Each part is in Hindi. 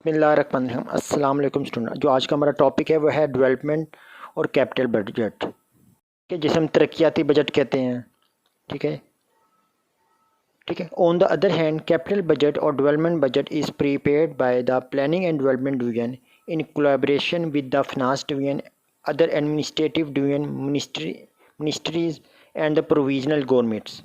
बिस्मिल्लाहिर्रहमानिर्रहीम। अस्सलाम वालेकुम स्टूडेंट। जो आज का हमारा टॉपिक है वह है डेवलपमेंट और कैपिटल बजट के जिसे हम तरक्याती बजट कहते हैं। ठीक है ठीक है। On the other hand capital budget और development budget is prepared by the planning and development division in collaboration with the finance division, other administrative division, ministries and the provisional governments.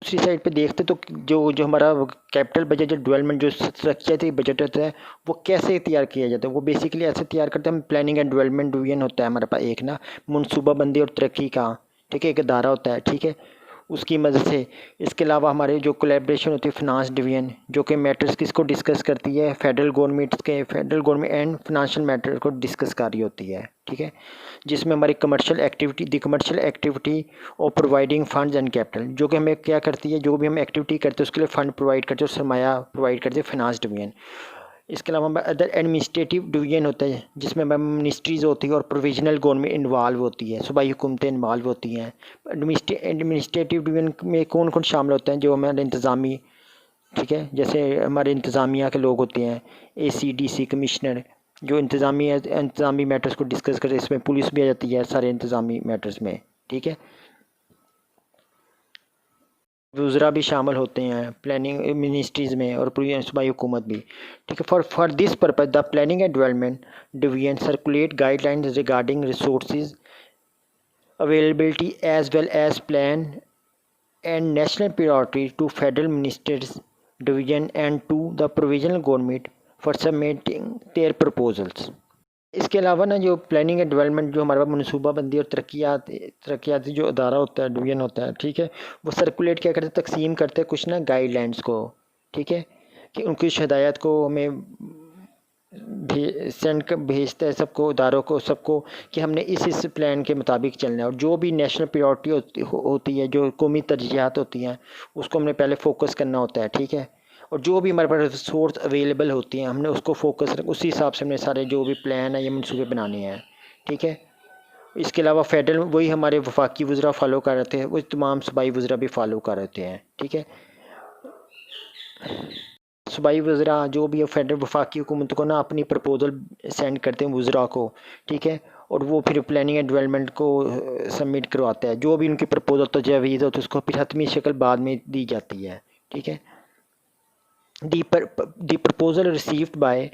दूसरी साइड पे देखते तो जो जो हमारा कैपिटल बजट, जो डेवलपमेंट, जो तरक्याती बजट होता है वो कैसे तैयार किया जाता है। वो बेसिकली ऐसे तैयार करते हैं, हम प्लानिंग एंड डेवलपमेंट डिवीजन होता है हमारे पास एक ना, मनसूबाबंदी और तरक्की का, ठीक है, एक अदारा होता है, ठीक है, उसकी मदद से। इसके अलावा हमारे जो कोलैबोरेशन होती है फाइनेंस डिवीजन, जो कि मैटर्स किसको डिस्कस करती है, federal government and financial matter को डिस्कस कर रही होती है, ठीक है, जिसमें हमारी कमर्शियल एक्टिविटी और प्रोवाइडिंग फंड्स एंड कैपिटल, जो कि हमें क्या करती है, जो भी हम एक्टिविटी करते हैं उसके लिए फ़ंड प्रोवाइड करते हैं और सरमाया प्रोवाइड करते हैं फाइनेंस डिवीजन। इसके अलावा हमारा अदर एडमिनिस्ट्रेटिव डिवीजन होता है जिसमें मिनिस्ट्रीज़ होती है और प्रोविजनल गवर्नमेंट इन्वॉल्व होती है, सूबाई हुकूमतें इन्वॉल्व होती हैं। एडमिनिस्ट्रेटिव डिवीजन में कौन कौन शामिल होते हैं, जो हमारे इंतज़ामी, ठीक है, जैसे हमारे इंतज़ामिया के लोग होते हैं, ACDC कमिश्नर, जो इंतज़ामी मैटर्स को डिस्कस करते हैं। इसमें पुलिस भी आ जाती है सारे इंतज़ामी मैटर्स में, ठीक है। वज़रा भी शामिल होते हैं प्लानिंग मिनिस्ट्रीज़ में और पूरी सूबाई हुकूमत भी, ठीक है। For this purpose the planning and development division circulate guidelines regarding resources availability as well as plan and national priority to federal ministers division and to the provisional government for submitting their proposals। इसके अलावा ना जो प्लानिंग एंड डेवलपमेंट, जो हमारे पास मनसूबाबंदी और तरक्याती जो अदारा होता है, डिवीजन होता है, ठीक है, वो सर्कुलेट क्या करते हैं, तकसीम करते हैं कुछ ना गाइडलाइंस को, ठीक है, कि उनकी हिदायत को हमें भेजता है सबको, इदारों को, सबको, कि हमने इस प्लान के मुताबिक चलना है। और जो भी नेशनल प्रायोरिटी होती है, जो कौमी तरजीहात होती हैं, उसको हमने पहले फोकस करना होता है, ठीक है। और जो भी हमारे पास रिसोर्स अवेलेबल होती हैं हमने उसको फोकस रख, उसी हिसाब से हमने सारे जो भी प्लान है या मनसूबे बनाने हैं, ठीक है। इसके अलावा फेडरल वही हमारे वफाकी वज़रा फॉलो कर रहे थे, वो तमाम सूबाई वज़रा भी फॉलो कर रहे हैं, ठीक है। सूबाई वज़रा जो भी फेडरल वफाकी हुकूमत को ना अपनी प्रपोज़ल सेंड करते हैं वज़रा को, ठीक है, और वो फिर प्लानिंग एंड डेवलपमेंट को सबमिट करवाता है। जो भी उनकी प्रपोज़ल तजवीज़ हो तो उसको फिर हतमी शक्ल बाद में दी जाती है, ठीक है। The proposal received by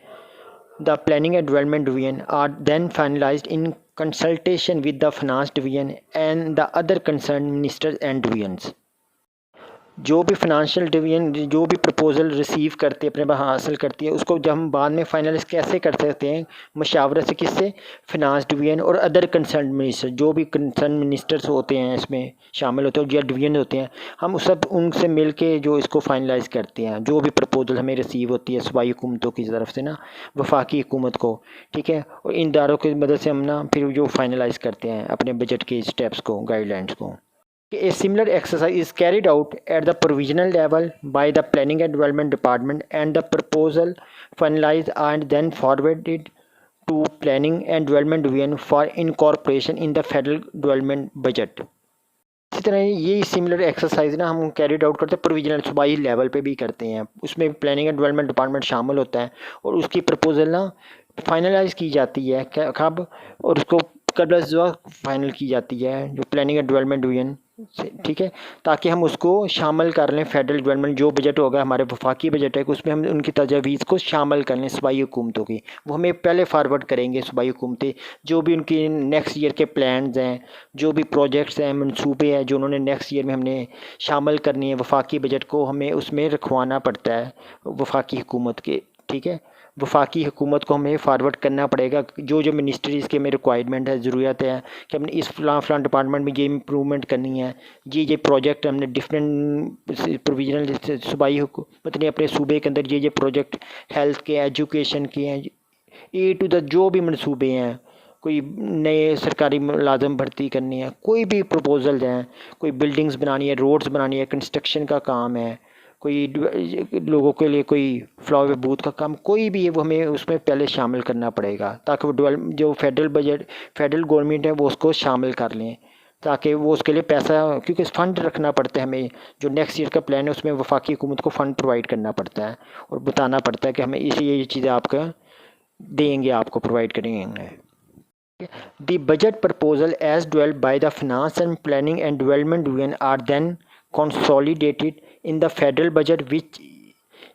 the Planning and Development Division are then finalized in consultation with the Finance Division and the other concerned ministers and divisions। जो भी फाइनेंशियल डिवीजन जो भी प्रपोज़ल रिसीव करती है, अपने पास हासिल करती है, उसको जब हम बाद में फाइनलाइज कैसे कर सकते हैं, मशावरत से, किससे, फाइनेंस डिवीजन और अदर कंसर्न मिनिस्टर, जो भी कंसर्न मिनिस्टर्स होते हैं इसमें शामिल होते हैं, जो डिवीजन होते हैं, हम सब उनसे मिल के जो इसको फाइनलाइज करते हैं, जो भी प्रपोज़ल हमें रिसीव होती है सूबाई हुकूमतों की तरफ से ना, वफाकी हुकूमत को, ठीक है, और इन इदारों की मदद से हम ना फिर जो फाइनलाइज करते हैं अपने बजट के स्टेप्स को, गाइडलाइंस को। A similar exercise is carried out at the provisional level by the Planning and Development Department and the proposal finalized and then forwarded to Planning and Development Division for incorporation in the Federal Development Budget। इसी तरह ये सिमिलर एक्सरसाइज ना हम कैरिड आउट करते हैं प्रोविजनल सूबाई लेवल पे भी करते हैं, उसमें प्लानिंग एंड डेवलपमेंट डिपार्टमेंट शामिल होता है और उसकी प्रपोजल ना फाइनलाइज की जाती है कब, और उसको कब फाइनल की जाती है जो प्लानिंग एंड डेवलपमेंट डिवीजन से, ठीक है, ताकि हम उसको शामिल कर लें फेडरल डेवलपमेंट जो बजट होगा हमारे वफाकी बजट है, उसमें हम उनकी तजवीज़ को शामिल कर लें सूबाई हुकूमतों की। वो हमें पहले फारवर्ड करेंगे सूबाई हुकूमतें, जो भी उनकी नेक्स्ट ईयर के प्लान्स हैं, जो भी प्रोजेक्ट्स हैं, मनसूबे हैं, जो उन्होंने नेक्स्ट ईयर में हमने शामिल करनी है वफाकी बजट को, हमें उसमें रखवाना पड़ता है वफाकी हुकूमत के, ठीक है। वफाकी हुकूमत को हमें फारवर्ड करना पड़ेगा जो जो मिनिस्ट्रीज़ के हमें रिक्वायरमेंट है, ज़रूरत है कि हमने इस फ़लाँ डिपार्टमेंट में ये इम्प्रूवमेंट करनी है, ये प्रोजेक्ट हमने डिफरेंट प्रोविजनल सूबाई हुकूमत ने अपने सूबे के अंदर ये प्रोजेक्ट हेल्थ के, एजुकेशन के हैं, A to Z जो भी मनसूबे हैं, कोई नए सरकारी मुलाजम भर्ती करनी है, कोई भी प्रपोजल हैं, कोई बिल्डिंग्स बनानी है, रोड्स बनानी है, कंस्ट्रक्शन का काम है, कोई लोगों के लिए कोई फ्लावर बूथ का काम, कोई भी है, वो हमें उसमें पहले शामिल करना पड़ेगा ताकि वो जो फेडरल बजट, फेडरल गवर्नमेंट है वो उसको शामिल कर लें, ताकि वो उसके लिए पैसा, क्योंकि फ़ंड रखना पड़ता है हमें, जो नेक्स्ट ईयर का प्लान है उसमें वफाकी हुकूमत को फ़ंड प्रोवाइड करना पड़ता है और बताना पड़ता है कि हमें ये चीज़ें आपका देंगे, आपको प्रोवाइड करेंगे। The budget proposal as developed by the Finance and Planning and Development Division are then consolidated in the federal budget, which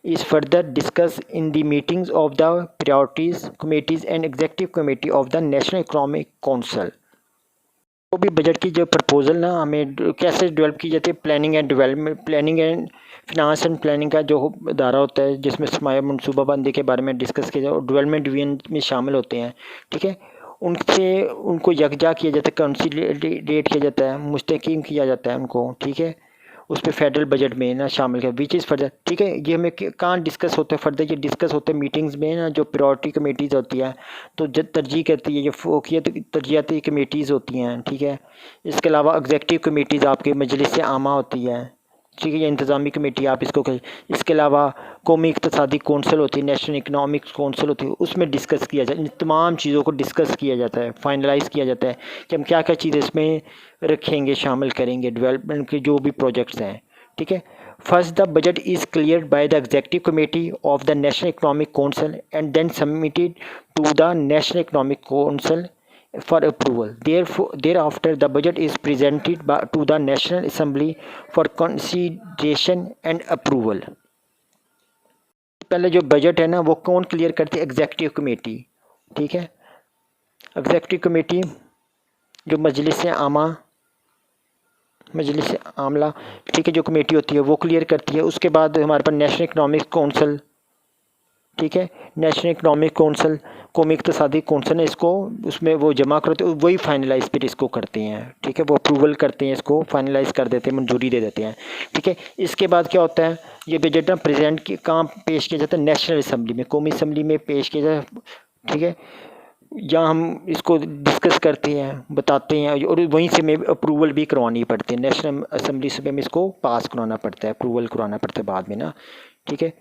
is further discussed in the meetings of the priorities committees and executive committee of the National Economic Council. तो भी बजट की जो प्रपोजल ना हमें कैसे डेवलप की जाती है, planning and development, planning and finance and planning का जो अदारा होता है जिसमें सरमाया मनसूबाबंदी के बारे में डिस्कस किया जाए और डेवलपमेंट डिवीजन में शामिल होते हैं, ठीक है। उनसे उनको यकजा किया जाता है, कंसिलिडेट किया जाता है, मुस्तकीम किया जाता है उनको, ठीक है। उस पर फेडरल बजट में ना शामिल किया, विच इज़ फर्दर, ठीक है। ये हमें कहाँ डिस्कस होता है फर्दर, ये डिस्कस होते हैं मीटिंग्स में ना, जो प्रायोरिटी कमेटीज़ होती है तो जब तरजीह करती है, ये फोकियत तरजीहाती कमेटीज़ होती हैं, ठीक है। इसके अलावा एग्जेक्टिव कमेटीज़ आपके मजलिस आमा होती है, ठीक है, ये इंतज़ामी कमेटी आप इसको कहें। इसके अलावा कौमी इक़्तिसादी कौंसल होती है, नेशनल इकनॉमिक कौंसल होती है, उसमें डिस्कस किया जाए, इन तमाम चीज़ों को डिस्कस किया जाता है, फाइनलाइज़ किया जाता है कि हम क्या क्या चीज़ें इसमें रखेंगे, शामिल करेंगे डेवलपमेंट के जो भी प्रोजेक्ट्स हैं, ठीक है। First the budget is cleared by the executive committee of the national economic council and then submitted to the national economic council for approval. Thereafter, the budget is presented to the National Assembly for consideration and approval. पहले जो बजट है ना वो कौन क्लियर करती है, एग्जेक्टिव कमेटी, ठीक है। एग्जेक्टिव कमेटी जो मजलिस आमला, ठीक है, जो कमेटी होती है वो क्लियर करती है। उसके बाद हमारे पास नेशनल इकनॉमिक कौंसल, ठीक है, नेशनल इकनॉमिक कौंसल, कौमी इक़्तिसादी कौंसल है, इसको उसमें वो जमा करते हैं, वही फाइनलाइज फिर इसको करते हैं, ठीक है, वो अप्रूवल करते हैं, इसको फाइनलाइज कर देते हैं, मंजूरी दे देते हैं, ठीक है। इसके बाद क्या होता है, ये बजट ना प्रेजेंट कहाँ पेश किया जाता है, नेशनल असम्बली में, कौमी असम्बली में पेश किया जाता है, ठीक है। जहाँ हम इसको डिस्कस करते हैं, बताते हैं और वहीं से हमें अप्रूवल भी करवानी पड़ती है, नेशनल असम्बली से हमें इसको पास करवाना पड़ता है, अप्रूवल करवाना पड़ता है बाद में ना, ठीक है।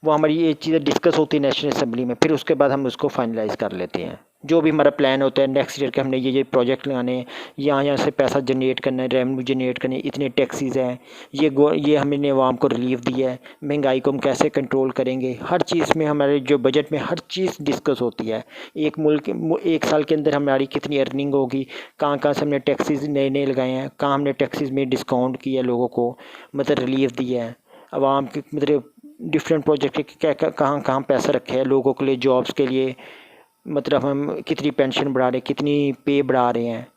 वो हमारी ये चीज़ें डिस्कस होती है नेशनल असम्बली में, फिर उसके बाद हम उसको फाइनलाइज़ कर लेते हैं। जो भी हमारा प्लान होता है नेक्स्ट ईयर के, हमने ये प्रोजेक्ट लगाने हैं, यहाँ से पैसा जनरेट करना है, रेवेन्यू जनरेट करने, इतने टैक्सीज हैं, ये हमने अवाम को रिलीफ दिया है, महंगाई को हम कैसे कंट्रोल करेंगे, हर चीज़ में हमारे जो बजट में हर चीज़ डिस्कस होती है। एक साल के अंदर हमारी कितनी अर्निंग होगी, कहाँ कहाँ से हमने टैक्सीज नए नए लगाए हैं, कहाँ हमने टैक्सीज में डिस्काउंट किया, लोगों को मतलब रिलीफ दिया है, आवाम के मतलब डिफरेंट प्रोजेक्ट के क्या कहाँ कहाँ पैसा रखे है लोगों के लिए, जॉब्स के लिए, मतलब हम कितनी पेंशन बढ़ा रहे हैं, कितनी पे बढ़ा रहे हैं,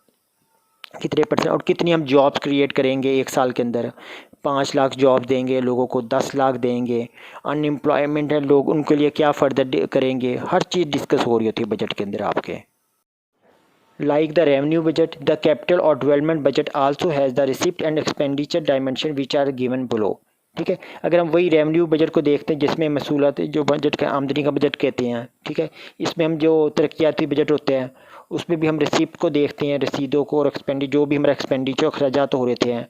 कितने परसेंट, और कितनी हम जॉब्स क्रिएट करेंगे एक साल के अंदर। 5 लाख जॉब देंगे लोगों को, 10 लाख देंगे, अनएम्प्लॉयमेंट है लोग, उनके लिए क्या फर्दर करेंगे, हर चीज़ डिस्कस हो रही होती है बजट के अंदर आपके। Like the revenue budget, the capital or development budget also has the receipt and expenditure dimension which are given below, ठीक है। अगर हम वही रेवेन्यू बजट को देखते हैं जिसमें मसूलात जो बजट का आमदनी का बजट कहते हैं, ठीक है, इसमें हम जो तरक्याती बजट होते हैं उसमें भी हम रिसीप्ट को देखते हैं, रसीदों को, और जो भी हमारा एक्सपेंडिचर अखराजात हो रहे हैं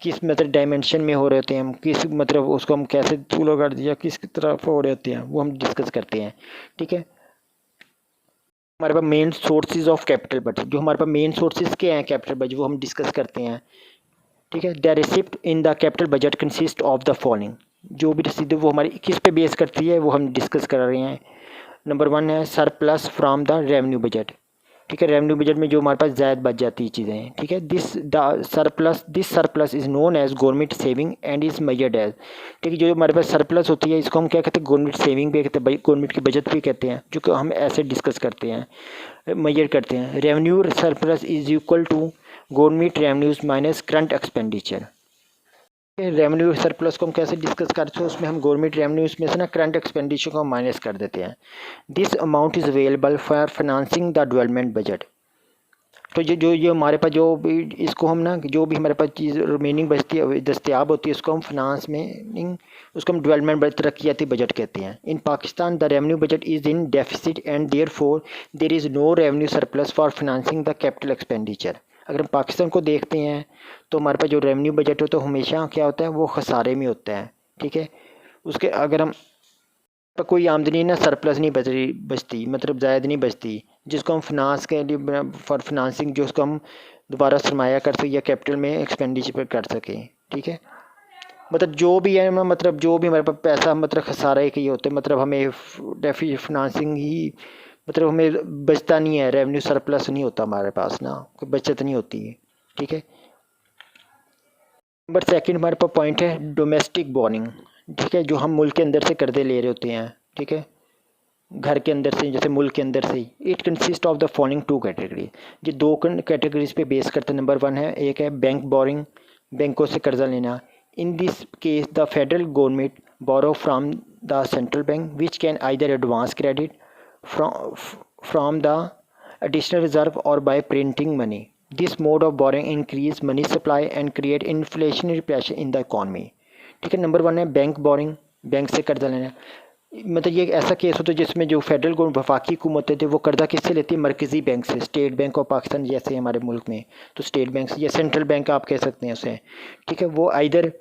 किस मतलब डायमेंशन में हो रहे होते हैं, हम किस मतलब उसको हम कैसे चूलो कर दिया किस तरफ हो रहे होते हैं वो हम डिस्कस करते हैं, ठीक है। हमारे पास main sources of capital budget, जो हमारे पास मेन सोर्सेज के हैं कैपिटल बजट वो हम डिस्कस करते हैं, ठीक है। The receipt in the capital budget consist of the following, जो भी रसीद वो हमारी किस पे बेस करती है वो हम डिस्कस कर रहे हैं। नंबर 1 है surplus from the revenue budget, ठीक है, रेवेन्यू बजट में जो हमारे पास ज़ायद बच जाती है चीज़ें हैं, ठीक है। This surplus is known as government saving and is measured as, ठीक है, जो हमारे पास सरप्लस होती है इसको हम क्या कहते हैं, गवर्नमेंट सेविंग भी कहते हैं, गवर्नमेंट की बजट भी कहते हैं, जो कि हम ऐसे डिस्कस करते हैं, मेजर करते हैं। Revenue surplus is equal to government revenues minus current expenditure. Revenue surplus को हम कैसे डिस्कस करते हैं, उसमें हम गवर्नमेंट रेवेन्यूज़ में से ना करंट एक्सपेंडिचर को माइनस कर देते हैं। This amount is available for financing the development budget, तो ये हमारे पास जो भी इसको हम ना जो भी हमारे पास चीज़ रिमेनिंग बचती है दस्तियाब होती है उसको हम फाइनेंस में उसको हम डेवलपमेंट तरक्याती बजट कहते हैं। In Pakistan the revenue budget is in deficit and therefore there is no revenue surplus for financing the capital expenditure. अगर हम पाकिस्तान को देखते हैं तो हमारे पास जो रेवेन्यू बजट हो तो हमेशा क्या होता है वो खसारे में होता है, ठीक है। उसके अगर हम पर कोई आमदनी ना सरप्लस नहीं बचती मतलब ज़ायद नहीं बचती, जिसको हम फिनांस के लिए फॉर फिनांसिंग जो उसको हम दोबारा सरमाया कर सके या कैपिटल में एक्सपेंडिचर कर सके। ठीक है, मतलब जो भी है, मतलब जो भी हमारे पास पैसा मतलब खसारा एक ही होते, मतलब हमें फाइनेंसिंग ही, मतलब हमें बचता नहीं है, रेवेन्यू सरप्लस नहीं होता हमारे पास ना, कोई बचत नहीं होती है। ठीक है, नंबर सेकंड हमारे पास पॉइंट है डोमेस्टिक बोरिंग। ठीक है, जो हम मुल्क के अंदर से कर्जे ले रहे होते हैं, ठीक है, घर के अंदर से, जैसे मुल्क के अंदर से। It consist of the following two category, ये दो कैटेगरीज पे बेस करते हैं। नंबर वन है, एक है बैंक बोरिंग, बैंकों से कर्जा लेना। In this case the federal government borrow from the central bank which can either advance credit from the additional reserve or by printing money. This mode of borrowing increase money supply and create inflationary pressure in the economy. ठीक है, नंबर वन है बैंक बोरिंग, बैंक से कर्जा लेना। मतलब ये एक ऐसा केस होता है जिसमें जो फेडरल गवर्नमेंट वफाकी हुकूमत है वो कर्जा किससे लेती है, मरकज़ी बैंक से, स्टेट बैंक ऑफ पाकिस्तान जैसे हमारे मुल्क में, तो स्टेट बैंक से या सेंट्रल बैंक आप कह सकते हैं उसे। ठीक है, वो आइदर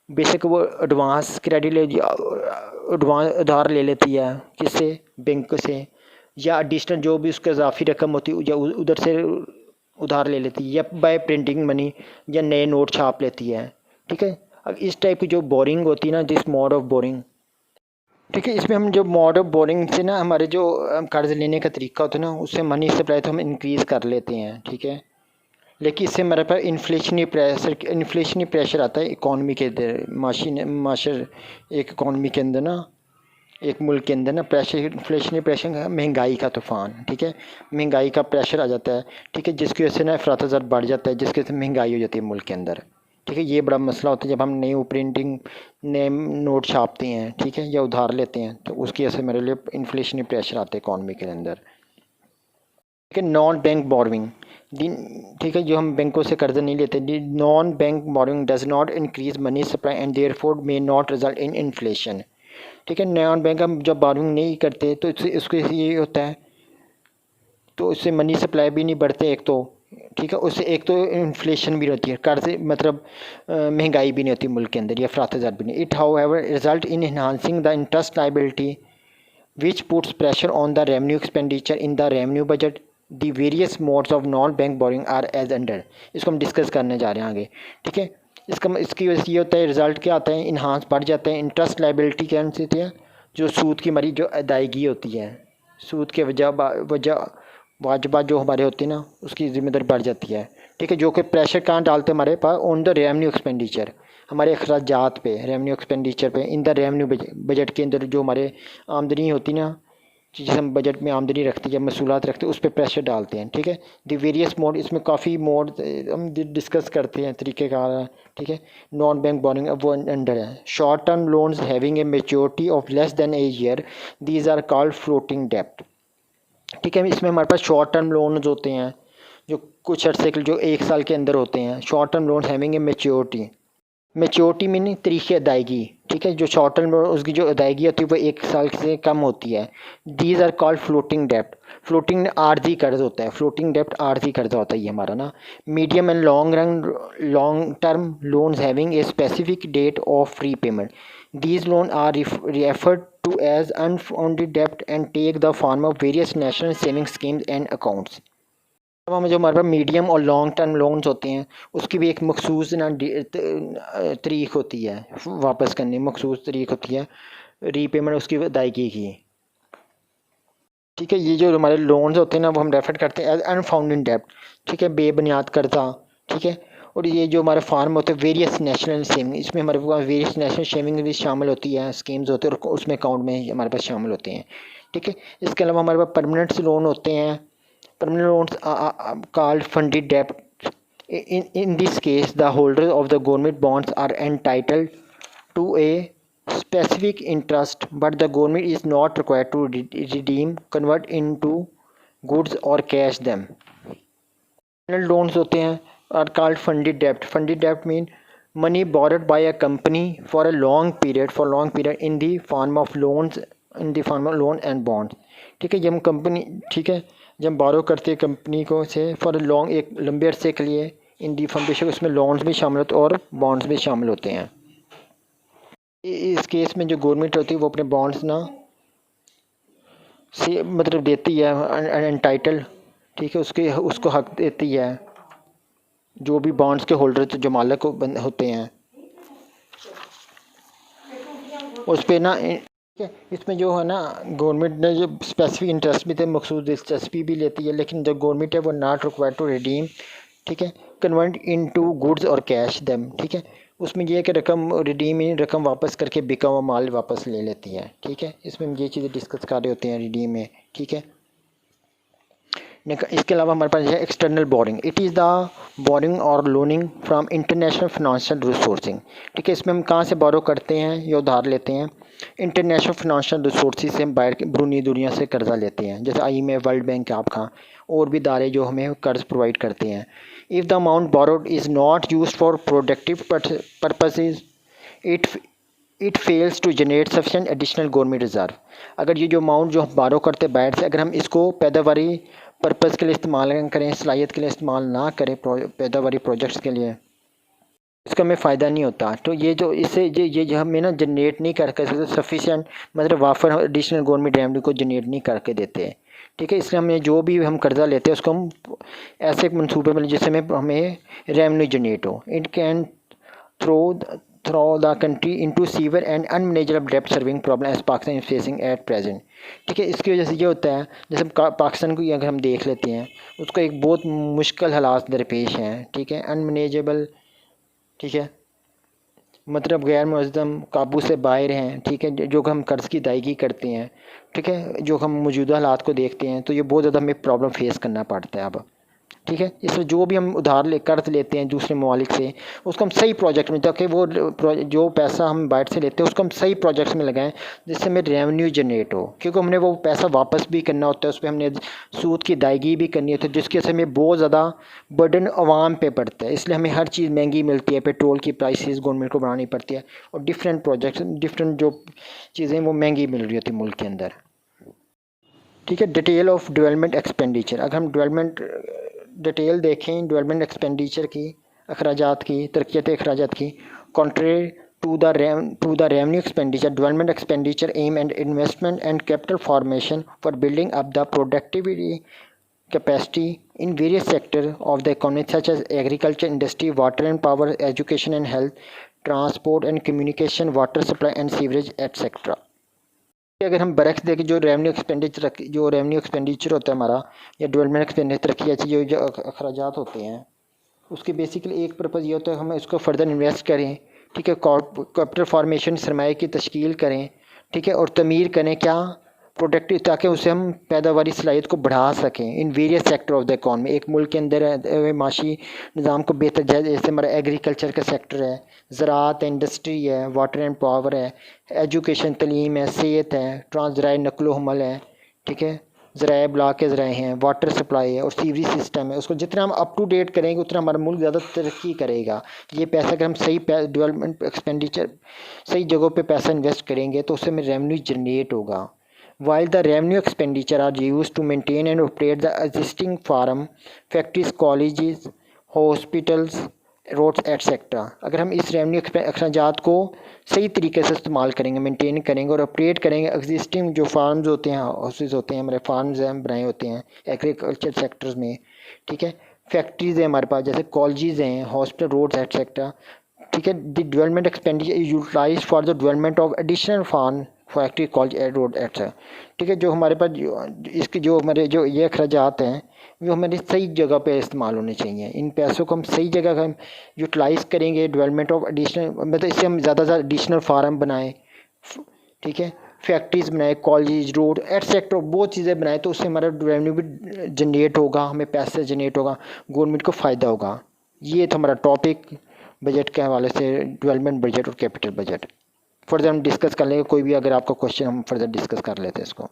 बेशक वो एडवांस क्रेडिट ले, एडवांस उधार ले लेती है किससे, बैंक से, या एडिशनल जो भी उसका इजाफी रकम होती है या उधर से उधार ले लेती है, या बाय प्रिंटिंग मनी, या नए नोट छाप लेती है। ठीक है, अब इस टाइप की जो बोरिंग होती है ना, दिस मोड ऑफ बोरिंग, ठीक है, इसमें हम जो मोड ऑफ बोरिंग से ना हमारे जो कर्ज लेने का तरीका होता है ना, उससे मनी सप्लाई तो हम इंक्रीज़ कर लेते हैं। ठीक है, लेकिन इससे हमारे पास इन्फ्लेशनी प्रेशर आता है इकॉनमी के अंदर, माशर एक इकॉनमी के अंदर ना, एक मुल्क के अंदर ना प्रेशर, इन्फ्लेशनी प्रेशर, महंगाई का तूफ़ान। ठीक है, महंगाई का प्रेशर आ जाता है। ठीक है, जिसकी वजह से ना अफरातफ़री बढ़ जाता है, जिसकी वजह से महंगाई हो जाती है मुल्क के अंदर। ठीक है, ये बड़ा मसला होता है जब हम नई प्रिंटिंग, नए नोट छापते हैं, ठीक है, या उधार लेते हैं, तो उसकी वजह से मेरे लिए इन्फ्लेशनी प्रेशर आता है इकॉनमी के अंदर। ठीक है, नॉन बैंक बोरोइंग, ठीक है, जो हम बैंकों से कर्जा नहीं लेते, non bank borrowing does not increase money supply and therefore may not result in inflation. ठीक है, नॉन बैंक हम जब बोरोइंग नहीं करते तो उसके ये होता है, तो उससे मनी सप्लाई भी नहीं बढ़ते एक तो। ठीक है, उससे एक तो इन्फ्लेशन भी रहती है, कर्ज मतलब महंगाई भी नहीं होती मुल्क के अंदर, या अफरातफ़री भी नहीं। It how ever result in enhancing the interest liability which puts pressure on the revenue expenditure in the revenue budget. The various modes of non-bank borrowing are as under. इसको हम डिस्कस करने जा रहे हैं आगे। ठीक है, इसकी वजह से ये होता है, रिजल्ट क्या आता है, इन्हांस बढ़ जाता है। इंटरेस्ट लाइबिलिटी क्या होती है, जो सूद की हमारी जो अदायगी होती है, सूद के वजह वाजबात जो हमारे होती है ना, उसकी जिम्मेदारी बढ़ जाती है। ठीक है, जो कि प्रेशर कहाँ डालते हैं हमारे पास, ऑन द रेवेन्यू एक्सपेंडिचर, हमारे अखराजात पे, रेवेन्यू एक्सपेंडिचर पे, इन द रेवेन्यू बजट के अंदर जो हमारे आमदनी होती ना, जिसे हम बजट में आमदनी रखते हैं या मसूलात रखते हैं, उस पर प्रेशर डालते हैं। ठीक है, द वेरियस मोड, इसमें काफ़ी मोड हम डिस्कस करते हैं, तरीक़ेकार। ठीक है, नॉन बैंक बोरिंग वो अंडर है। Short term loans having a maturity of less than a year, these are called floating डेप्ट। ठीक है, इसमें हमारे पास शॉर्ट टर्म लोन्स होते हैं जो कुछ अर्से के, जो एक साल के अंदर होते हैं। Short term loans having a maturity meaning तरीके अदायगी। ठीक है, जो शॉर्ट टर्म उसकी जो अदायगी होती है वो एक साल से कम होती है। दीज आर कॉल्ड फ्लोटिंग डेप्ट। फ्लोटिंग आर्जी कर्ज होता है, फ्लोटिंग डेप्ट आर्जी कर्जा होता है ये हमारा ना। Medium and long term loans having a specific date of repayment, these loan are referred to as unfunded डेप्ट and take the form of various national saving schemes and accounts. अब हमें जो हमारे पास मीडियम और लॉन्ग टर्म लोन्स होते हैं, उसकी भी एक मखसूस ना तरीक होती है वापस करने, मखसूस तरीक होती है रीपेमेंट उसकी अदायगी की। ठीक है, ये जो हमारे लोन्स होते हैं ना, वो हम रेफर करते हैं एज अनफाउंडेड डेप्ट। ठीक है, बेबुनियाद कर्जा। ठीक है, और ये जो हमारे फार्म होते हैं वेरियस नेशनल सेविंग, इसमें हमारे पास वेरियस नेशनल सेविंग भी शामिल होती है, स्कीम्स होते हैं, और उसमें अकाउंट में हमारे पास शामिल होते हैं। ठीक है, इसके अलावा हमारे पास परमानेंट लोन होते हैं। Permanent loans are called funded debt. In this case, the holders of the government bonds are entitled to a specific interest, but the government is not required to redeem, convert into goods or cash them. Permanent loans होते हैं are called funded debt. Funded debt mean money borrowed by a company for a long period in the form of loans, loan and bonds. ठीक है, जब हम कंपनी, ठीक है, जब हम बारो करते हैं कंपनी को से फॉर लॉन्ग, एक लंबे अरसे के लिए, इन दी फॉर्म बेशक उसमें लोन्स भी शामिल होते हैं और बॉन्ड्स भी शामिल होते हैं। इस केस में जो गवर्नमेंट होती है वो अपने बॉन्ड्स ना से मतलब देती है अनटाइटल। ठीक है, उसको हक देती है जो भी बॉन्ड्स के होल्डर जो मालिक होते हैं उस पर ना इसमें जो है ना गवर्नमेंट ने जो स्पेसिफिक इंटरेस्ट भी थे, मखसूस दिलचस्पी भी लेती है, लेकिन जो गवर्नमेंट है वो नॉट रिक्वायर्ड टू रिडीम, ठीक है, कन्वर्ट इनटू गुड्स और कैश देम, ठीक है। उसमें ये है कि रकम रिडीम रकम वापस करके बिका हुआ माल वापस ले लेती है, ठीक है। इसमें हम ये चीज़ें डिस्कस कर रहे होते हैं रिडीम में, ठीक है। इसके अलावा हमारे पास है external borrowing. It is the borrowing और loaning from international financial resourcing, ठीक है। इसमें हम कहाँ से बोरो करते हैं या उधार लेते हैं? इंटरनेशनल फाइनेंशियल रिसोर्सेज से हम बाहर की बरूनी दुनिया से कर्जा लेते हैं, जैसे IMF, वर्ल्ड बैंक, आपका और भी इदारे जो हमें कर्ज प्रोवाइड करते हैं। If the amount borrowed is not use for productive purposes it fails to generate sufficient additional government reserve. अगर ये जो अमाउंट जो हम बारो करते हैं बाहर से, अगर हम इसको पैदावारी पर्पज़ के लिए इस्तेमाल करें, सलाहियत के लिए इस्तेमाल ना करें, पैदावारी प्रोजेक्ट्स के लिए, इसका हमें फ़ायदा नहीं होता। तो ये जो इससे ये जो हमें ना जनरेट नहीं करके सफिशिएंट मतलब वाफर एडिशनल गवर्नमेंट रेवेन्यू को जनरेट नहीं करके देते, ठीक है। इसलिए हमें जो भी हम कर्जा लेते हैं उसको हम ऐसे मनसूबे में जिससे हमें रेवेन्यू जनरेट हो। It can throw the country into severe and unmanageable डेप्ट serving problem as Pakistan is facing at present, ठीक है। इसकी वजह से ये होता है, जैसे पाकिस्तान को अगर हम देख लेते हैं, उसको एक बहुत मुश्किल हालात दरपेश हैं, ठीक है। अनमैनेजेबल, ठीक है, मतलब गैर मुनज़्ज़म, काबू से बाहर हैं, ठीक है। जो हम कर्ज़ की अदायगी करते हैं, ठीक है, जो हम मौजूदा हालात को देखते हैं, तो ये बहुत ज़्यादा हमें प्रॉब्लम फेस करना पड़ता है अब, ठीक है। इसलिए जो भी हम उधार कर्ज लेते हैं दूसरे ममालिक से, उसको हम सही प्रोजेक्ट में, ताकि वो जो पैसा हम बाहर से लेते हैं उसको हम सही प्रोजेक्ट्स में लगाएं जिससे हमें रेवेन्यू जनरेट हो, क्योंकि हमने वो पैसा वापस भी करना होता है, उस पर हमने सूद की अदायगी भी करनी होती है, जिसकी वजह से हमें बहुत ज़्यादा बर्डन आवाम पे पड़ता है। इसलिए हमें हर चीज़ महंगी मिलती है, पेट्रोल की प्राइसेस गवर्नमेंट को बढ़ानी पड़ती है, और डिफरेंट प्रोजेक्ट्स, डिफरेंट जो चीज़ें वो महंगी मिल रही होती है मुल्क के अंदर, ठीक है। डिटेल ऑफ डेवलपमेंट एक्सपेंडिचर, अगर हम डेवलपमेंट डिटेल देखें डेवलपमेंट एक्सपेंडिचर की, अखराजात की, तरक्याती अखराजात की, contrary to the revenue expenditure, development expenditure aim and investment and capital formation for building up the productivity capacity in various sectors of the economy such as agriculture, industry, water and power, education and health, transport and communication, water supply and sewerage etc. अगर हम बरक्स देखें, जो रेवेन्यू एक्सपेंडिचर होता है हमारा, या डेवलपमेंट एक्सपेंडिचर तरक्की ऐसी जो अखराजात होते हैं, उसके बेसिकली एक पर्पज़ ये होता है हम इसको फर्दर इन्वेस्ट करें, ठीक है, कैपिटल फॉर्मेशन सरमाए की तश्कील करें, ठीक है, और तमीर करें क्या प्रोडक्टिव, ताकि उसे हम पैदावारी सलाहियत को बढ़ा सकें in various sector of the economy. एक मुल्क के अंदर माशी निज़ाम को बेहतर, जैसे हमारा एग्रीकल्चर का सेक्टर है, ज़राअत है, इंडस्ट्री है, वाटर एंड पावर है, एजुकेशन तलीम है, सेहत है, ज़राए नकलो हमल है, ठीक है, ज़राए ब्लॉक के ज़राए हैं, वाटर सप्लाई है और सीवरेज सिस्टम है। उसको जितना हम अप टू डेट करेंगे उतना हमारा मुल्क ज़्यादा तरक्की करेगा। ये पैसा अगर हम सही डेवलपमेंट एक्सपेंडिचर सही जगहों पे पैसा इन्वेस्ट करेंगे तो उससे हमें रेवेन्यू जनरेट होगा। While the revenue expenditure are used to maintain and operate the existing farm, factories, colleges, hospitals, roads etcetera, अगर हम इस रेवेन्यू अखराजात को सही तरीके से इस्तेमाल करेंगे, मेंटेन करेंगे और ऑपरेट करेंगे, एग्जिस्टिंग जो फार्म्स होते हैं, हाउसेस होते हैं, हमारे फार्म्स हैं बनाए होते हैं एग्रीकल्चर सेक्टर्स में, ठीक है, फैक्ट्रीज़ हैं हमारे पास, जैसे कॉलेजेस हैं, हॉस्पिटल, रोड्स एटसेट्रा, ठीक है। The development expenditure is utilize for the development of additional farm, factory, college, road etcetera, ठीक है। जो हमारे पास इसके जो हमारे जो ये अखराजात हैं वो हमारी सही जगह पे इस्तेमाल होने चाहिए। इन पैसों को हम सही जगह हम यूटिलाइज़ करेंगे, डेवलपमेंट ऑफ एडिशनल, मतलब इससे हम ज़्यादा से ज़्यादा एडिशनल फार्म बनाएं, ठीक है, फैक्ट्रीज़ बनाए, कॉलेज, रोड एटसेट्रा, बहुत चीज़ें बनाए, तो उससे हमारा रेवेन्यू भी जनरेट होगा, हमें पैसे जनरेट होगा, गवर्नमेंट को फ़ायदा होगा। ये था हमारा टॉपिक बजट के हवाले से, डेवलपमेंट बजट और कैपिटल बजट। फर्दर हम डिस्कस कर लेंगे, कोई भी अगर आपका क्वेश्चन हम फर्दर डिस्कस कर लेते हैं इसको।